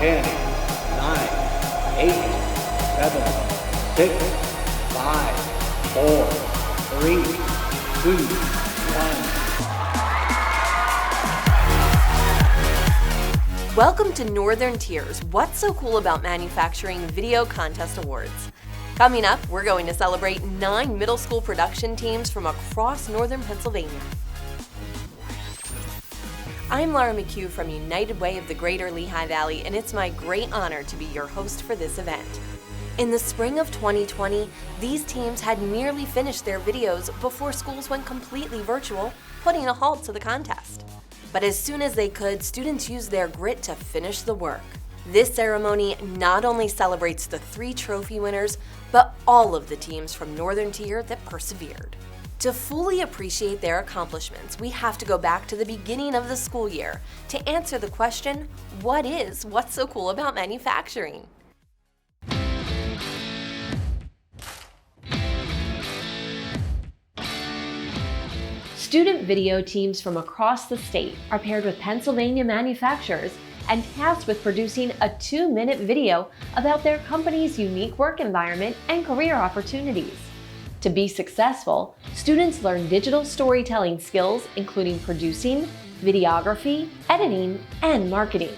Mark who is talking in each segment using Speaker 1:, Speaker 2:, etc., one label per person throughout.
Speaker 1: 10, 9, 8, 7, 6, 5, 4, 3, 2, 1.
Speaker 2: Welcome to Northern Tier's What's So Cool About Manufacturing Video Contest Awards. Coming up, we're going to celebrate 9 middle school production teams from across northern Pennsylvania. I'm Laura McHugh from United Way of the Greater Lehigh Valley, and it's my great honor to be your host for this event. In the spring of 2020, these teams had nearly finished their videos before schools went completely virtual, putting a halt to the contest. But as soon as they could, students used their grit to finish the work. This ceremony not only celebrates the 3 trophy winners, but all of the teams from Northern Tier that persevered. To fully appreciate their accomplishments, we have to go back to the beginning of the school year to answer the question, what's so cool about manufacturing? Student video teams from across the state are paired with Pennsylvania manufacturers and tasked with producing a 2-minute video about their company's unique work environment and career opportunities. To be successful, students learn digital storytelling skills including producing, videography, editing, and marketing.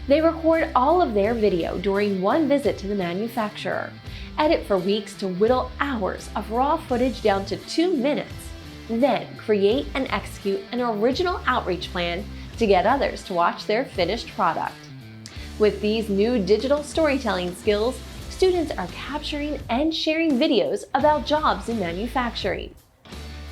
Speaker 2: They record all of their video during one visit to the manufacturer, edit for weeks to whittle hours of raw footage down to 2 minutes, then create and execute an original outreach plan to get others to watch their finished product. With these new digital storytelling skills, students are capturing and sharing videos about jobs in manufacturing.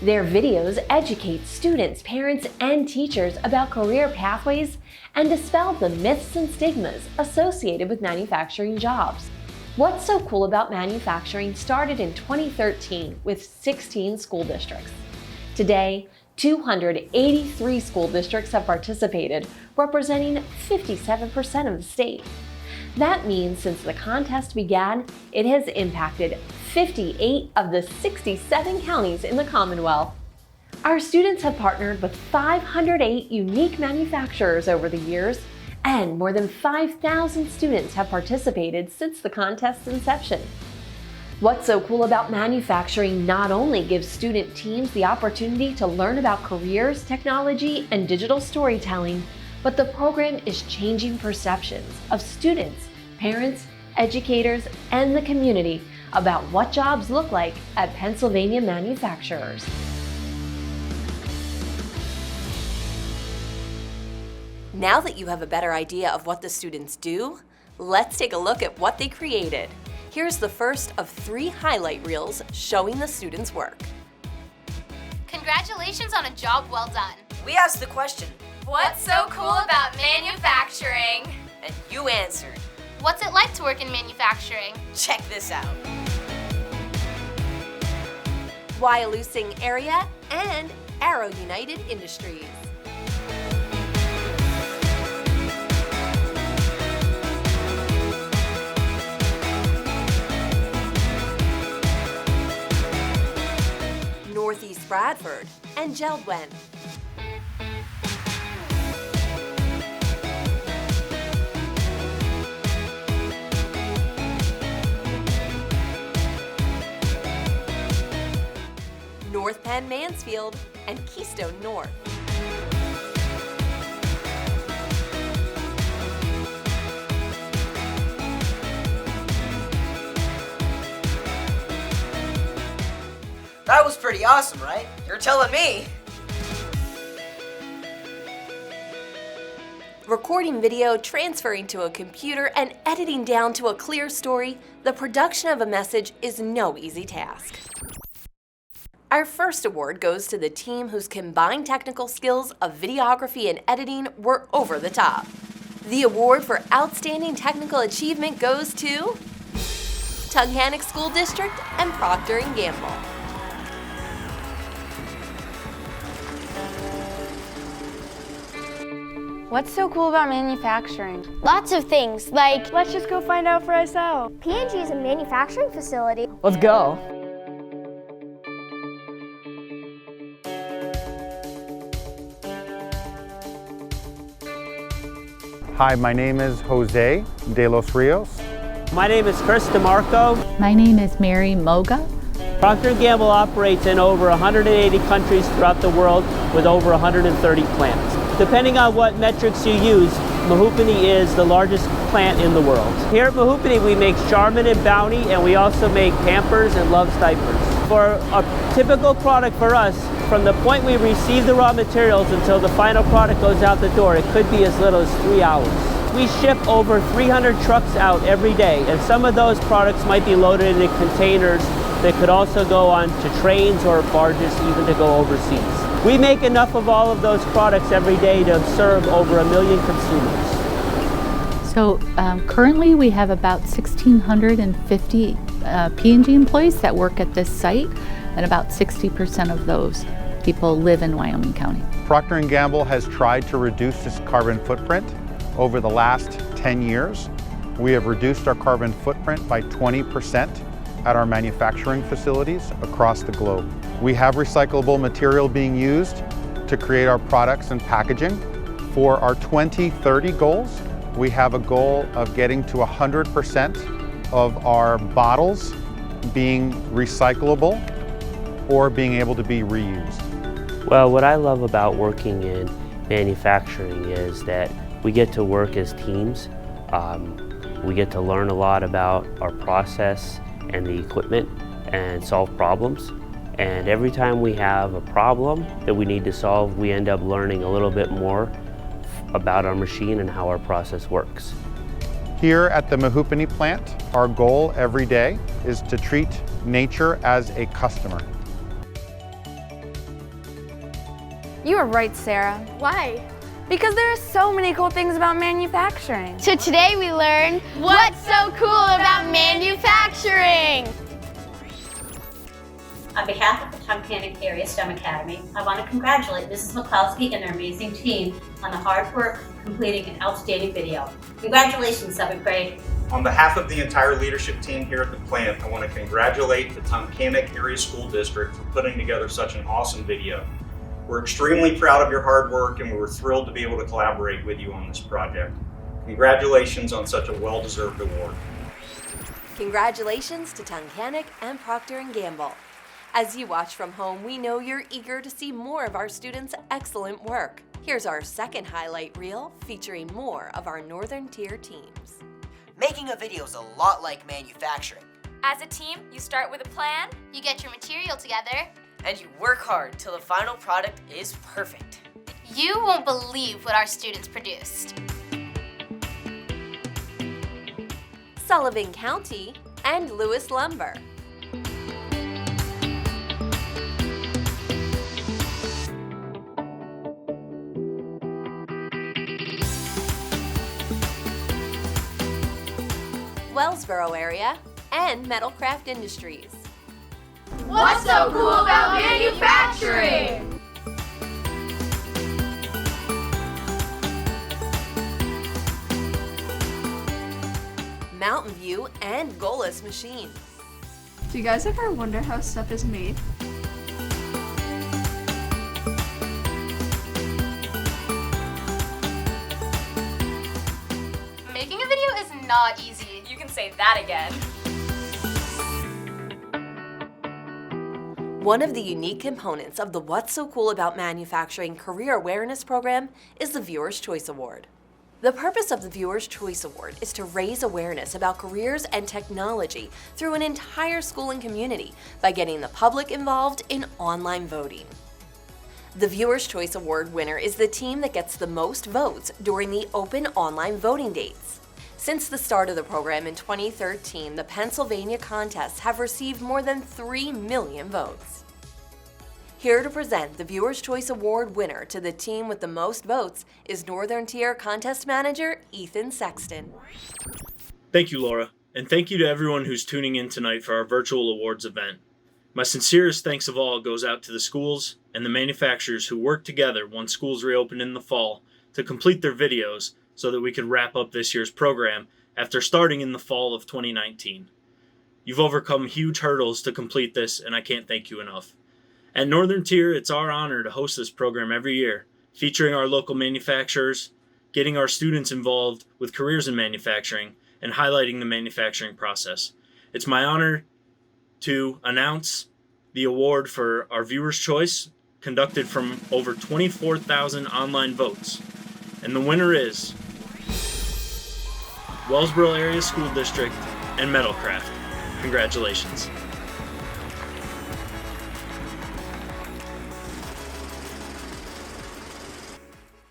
Speaker 2: Their videos educate students, parents, and teachers about career pathways and dispel the myths and stigmas associated with manufacturing jobs. What's So Cool About Manufacturing started in 2013 with 16 school districts. Today, 283 school districts have participated, representing 57% of the state. That means since the contest began, it has impacted 58 of the 67 counties in the Commonwealth. Our students have partnered with 508 unique manufacturers over the years, and more than 5,000 students have participated since the contest's inception. What's so cool about manufacturing not only gives student teams the opportunity to learn about careers, technology, and digital storytelling, but the program is changing perceptions of students, parents, educators, and the community about what jobs look like at Pennsylvania manufacturers. Now that you have a better idea of what the students do, let's take a look at what they created. Here's the first of 3 highlight reels showing the students' work.
Speaker 3: Congratulations on a job well done.
Speaker 4: We asked the question,
Speaker 3: What's so cool about manufacturing?
Speaker 4: and you answered.
Speaker 3: What's it like to work in manufacturing?
Speaker 4: Check this out.
Speaker 2: Wyalusing Area and Arrow United Industries. Northeast Bradford and Geldwen. North Penn Mansfield and Keystone North.
Speaker 4: That was pretty awesome, right? You're telling me.
Speaker 2: Recording video, transferring to a computer, and editing down to a clear story, the production of a message is no easy task. Our first award goes to the team whose combined technical skills of videography and editing were over the top. The award for Outstanding Technical Achievement goes to Tunkhannock School District and Procter & Gamble.
Speaker 5: What's so cool about manufacturing?
Speaker 6: Lots of things, like
Speaker 5: Let's just go find out for ourselves.
Speaker 6: P&G is a manufacturing facility.
Speaker 5: Let's go.
Speaker 7: Hi, my name is Jose de los Rios.
Speaker 8: My name is Chris DeMarco.
Speaker 9: My name is Mary Moga.
Speaker 8: Procter & Gamble operates in over 180 countries throughout the world with over 130 plants. Depending on what metrics you use, Mahoopany is the largest plant in the world. Here at Mahoopany, we make Charmin and Bounty, and we also make Pampers and Luvs diapers. For a typical product for us, from the point we receive the raw materials until the final product goes out the door, it could be as little as 3 hours. We ship over 300 trucks out every day, and some of those products might be loaded into containers that could also go on to trains or barges, even to go overseas. We make enough of all of those products every day to serve over 1 million consumers.
Speaker 9: So currently we have about 1,650 P&G employees that work at this site, and about 60% of those people live in Wyoming County.
Speaker 7: Procter & Gamble has tried to reduce its carbon footprint over the last 10 years. We have reduced our carbon footprint by 20% at our manufacturing facilities across the globe. We have recyclable material being used to create our products and packaging. For our 2030 goals, we have a goal of getting to 100% of our bottles being recyclable or being able to be reused.
Speaker 8: Well, what I love about working in manufacturing is that we get to work as teams. We get to learn a lot about our process and the equipment and solve problems. And every time we have a problem that we need to solve, we end up learning a little bit more about our machine and how our process works.
Speaker 7: Here at the Mahoopany plant, our goal every day is to treat nature as a customer.
Speaker 5: You were right, Sarah.
Speaker 6: Why?
Speaker 5: Because there are so many cool things about manufacturing.
Speaker 6: So today we learned what's so cool about manufacturing.
Speaker 10: On behalf of the Tunkhannock Area STEM Academy, I want to congratulate Mrs. McCloskey and their amazing team on the hard work of completing an outstanding video. Congratulations, 7th grade.
Speaker 11: On behalf of the entire leadership team here at the plant, I want to congratulate the Tunkhannock Area School District for putting together such an awesome video. We're extremely proud of your hard work, and we were thrilled to be able to collaborate with you on this project. Congratulations on such a well-deserved award.
Speaker 12: Congratulations to Tunkhannock and Procter & Gamble. As you watch from home, we know you're eager to see more of our students' excellent work. Here's our second highlight reel featuring more of our Northern Tier teams.
Speaker 4: Making a video is a lot like manufacturing.
Speaker 3: As a team, you start with a plan,
Speaker 6: You get your material together.
Speaker 4: And you work hard till the final product is perfect.
Speaker 6: You won't believe what our students produced.
Speaker 12: Sullivan County and Lewis Lumber. Wellsboro area and Metalcraft Industries.
Speaker 3: What's so cool about manufacturing?
Speaker 12: Mountain View and Golas Machines.
Speaker 5: Do you guys ever wonder how stuff is made?
Speaker 3: Making a video is not easy.
Speaker 12: You can say that again. One of the unique components of the What's So Cool About Manufacturing Career Awareness Program is the Viewer's Choice Award. The purpose of the Viewer's Choice Award is to raise awareness about careers and technology through an entire school and community by getting the public involved in online voting. The Viewer's Choice Award winner is the team that gets the most votes during the open online voting dates. Since the start of the program in 2013, the Pennsylvania contests have received more than 3 million votes. Here to present the Viewer's Choice Award winner to the team with the most votes is Northern Tier Contest Manager Ethan Sexton.
Speaker 13: Thank you, Laura, and thank you to everyone who's tuning in tonight for our virtual awards event. My sincerest thanks of all goes out to the schools and the manufacturers who worked together once schools reopened in the fall to complete their videos so that we could wrap up this year's program after starting in the fall of 2019. You've overcome huge hurdles to complete this, and I can't thank you enough. At Northern Tier, it's our honor to host this program every year, featuring our local manufacturers, getting our students involved with careers in manufacturing, and highlighting the manufacturing process. It's my honor to announce the award for our Viewer's Choice, conducted from over 24,000 online votes. And the winner is Wellsboro Area School District and Metalcraft. Congratulations.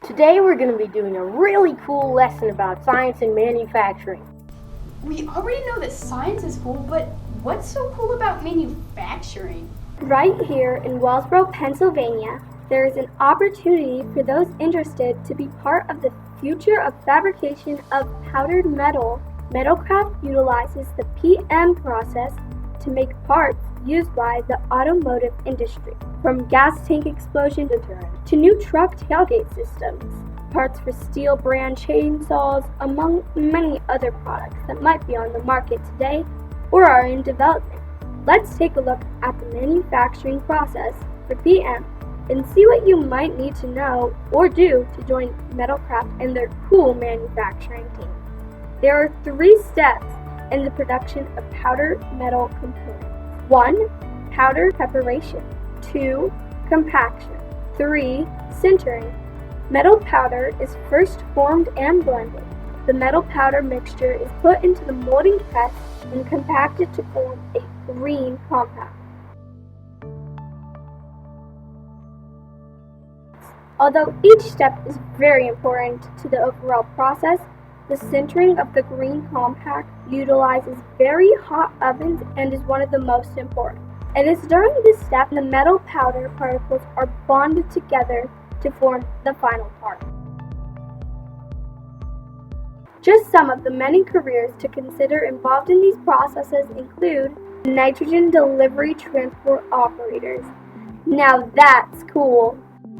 Speaker 14: Today we're going to be doing a really cool lesson about science and manufacturing.
Speaker 6: We already know that science is cool, but what's so cool about manufacturing?
Speaker 15: Right here in Wellsboro, Pennsylvania, there is an opportunity for those interested to be part of the future of fabrication of powdered metal. Metalcraft utilizes the PM process to make parts used by the automotive industry, from gas tank explosion deterrent to new truck tailgate systems, parts for steel brand chainsaws, among many other products that might be on the market today or are in development. Let's take a look at the manufacturing process for PM and see what you might need to know or do to join Metalcraft and their cool manufacturing team. There are 3 steps in the production of powder metal components. 1. Powder preparation. 2. Compaction. 3. Sintering. Metal powder is first formed and blended. The metal powder mixture is put into the molding press and compacted to form a green compound. Although each step is very important to the overall process, the sintering of the green compact utilizes very hot ovens and is one of the most important. It is during this step the metal powder particles are bonded together to form the final part. Just some of the many careers to consider involved in these processes include nitrogen delivery transport operators. Now that's cool!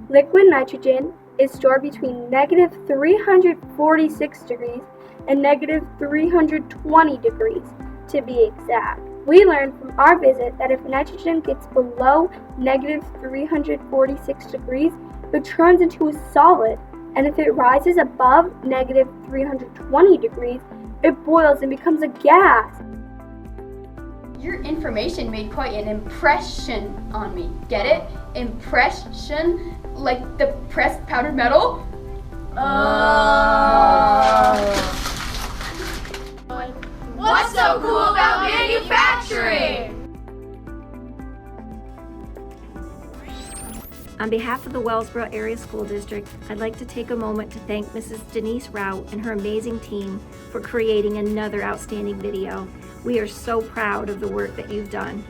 Speaker 15: Liquid nitrogen is stored between negative 346 degrees and negative 320 degrees to be exact. We learned from our visit that if nitrogen gets below negative 346 degrees, it turns into a solid, and if it rises above negative 320 degrees, it boils and becomes a gas.
Speaker 6: Your information made quite an impression on me. Get it? Impression? Like the pressed powdered metal?
Speaker 3: What's so cool about manufacturing?
Speaker 16: On behalf of the Wellsboro Area School District, I'd like to take a moment to thank Mrs. Denise Rout and her amazing team for creating another outstanding video. We are so proud of the work that you've done.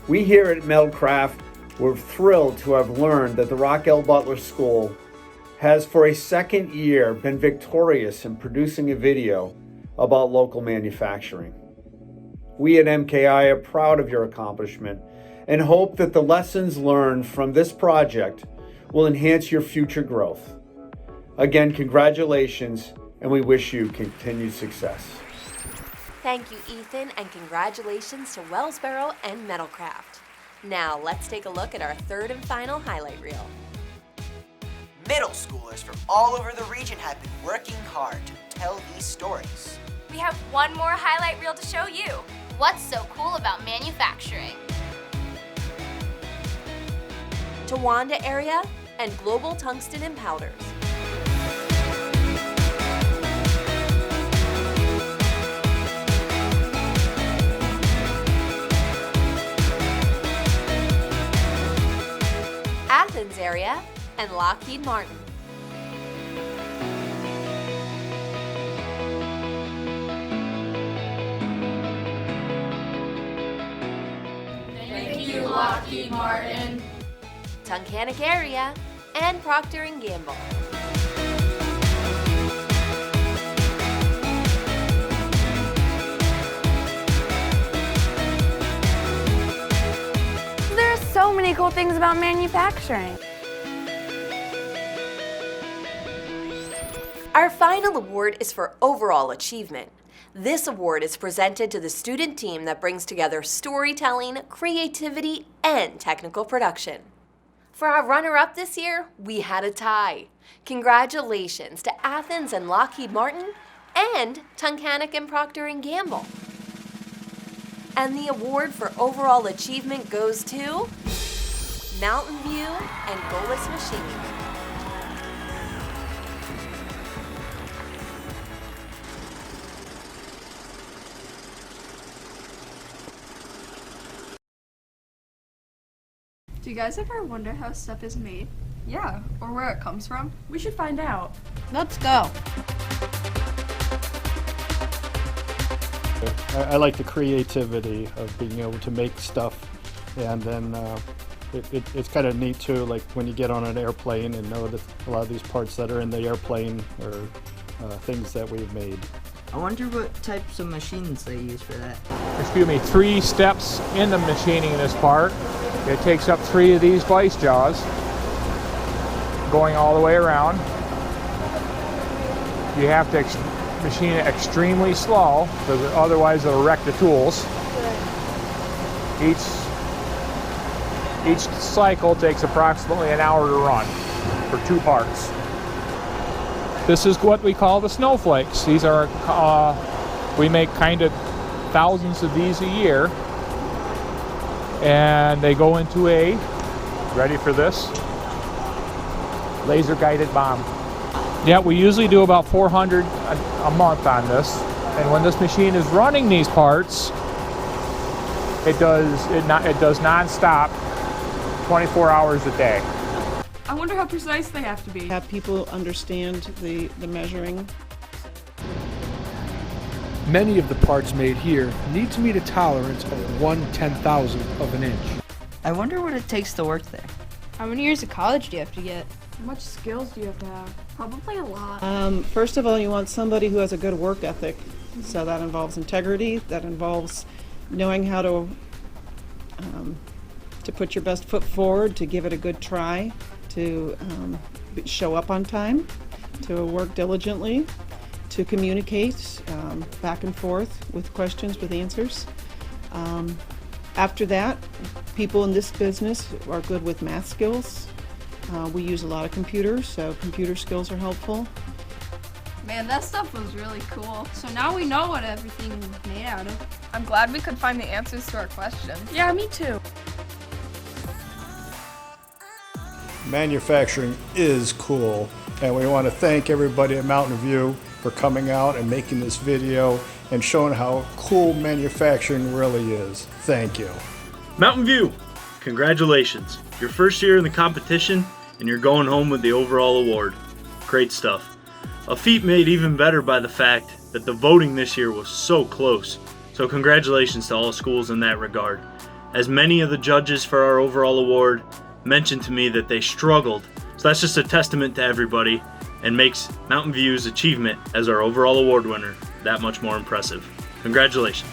Speaker 1: We here at Metalcraft were thrilled to have learned that the Rock L. Butler School has for a second year been victorious in producing a video about local manufacturing. We at MKI are proud of your accomplishment and hope that the lessons learned from this project will enhance your future growth. Again, congratulations, and we wish you continued success.
Speaker 12: Thank you, Ethan, and congratulations to Wellsboro and Metalcraft. Now, let's take a look at our third and final highlight reel.
Speaker 4: Middle schoolers from all over the region have been working hard to tell these stories.
Speaker 3: We have one more highlight reel to show you. What's so cool about manufacturing?
Speaker 12: Towanda area and Global Tungsten and Powders. Athens area and Lockheed Martin.
Speaker 3: Thank you, Lockheed Martin.
Speaker 12: Tunkhannock area and Procter & Gamble.
Speaker 5: There are so many cool things about manufacturing.
Speaker 12: Our final award is for overall achievement. This award is presented to the student team that brings together storytelling, creativity, and technical production. For our runner-up this year, we had a tie. Congratulations to Athens and Lockheed Martin and Tunkhannock and Procter & Gamble. And the award for overall achievement goes to Mountain View and Goalless Machine.
Speaker 17: Do you guys ever wonder how stuff is made? Yeah, or where it comes from? We should find out.
Speaker 5: Let's go.
Speaker 18: I like the creativity of being able to make stuff, and then it's kind of neat too, like when you get on an airplane and know that a lot of these parts that are in the airplane are things that we've made.
Speaker 19: I wonder what types of machines they use for that.
Speaker 20: Excuse me, 3 steps in the machining of this part. It takes up 3 of these vice jaws, going all the way around. You have to machine it extremely slow, because otherwise it'll wreck the tools. Each cycle takes approximately an hour to run for 2 parts. This is what we call the snowflakes. These are, we make kind of thousands of these a year, and they go into a, ready for this, laser guided bomb. Yeah, we usually do about 400 a month on this, and when this machine is running these parts, it does non-stop 24 hours a day.
Speaker 17: I wonder how precise they have to be.
Speaker 21: Have people understand the measuring.
Speaker 22: Many of the parts made here need to meet a tolerance of 1/10,000th of an inch.
Speaker 19: I wonder what it takes to work there.
Speaker 23: How many years of college do you have to get?
Speaker 17: How much skills do you have to have? Probably a lot.
Speaker 21: First of all, you want somebody who has a good work ethic. So that involves integrity, that involves knowing how to put your best foot forward, to give it a good try, to show up on time, to work diligently, to communicate back and forth with questions, with answers. After that, people in this business are good with math skills. We use a lot of computers, so computer skills are helpful.
Speaker 17: Man, that stuff was really cool. So now we know what everything's made out of. I'm glad we could find the answers to our questions. Yeah, me too.
Speaker 18: Manufacturing is cool, and we want to thank everybody at Mountain View for coming out and making this video and showing how cool manufacturing really is. Thank you.
Speaker 13: Mountain View, congratulations. Your first year in the competition, and you're going home with the overall award. Great stuff. A feat made even better by the fact that the voting this year was so close. So congratulations to all schools in that regard. As many of the judges for our overall award mentioned to me that they struggled. So that's just a testament to everybody and makes Mountain View's achievement as our overall award winner that much more impressive. Congratulations.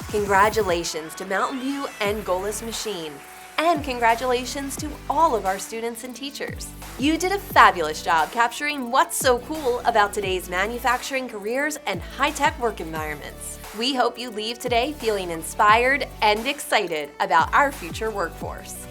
Speaker 12: Congratulations to Mountain View and Goalless Machine. And congratulations to all of our students and teachers. You did a fabulous job capturing what's so cool about today's manufacturing careers and high-tech work environments. We hope you leave today feeling inspired and excited about our future workforce.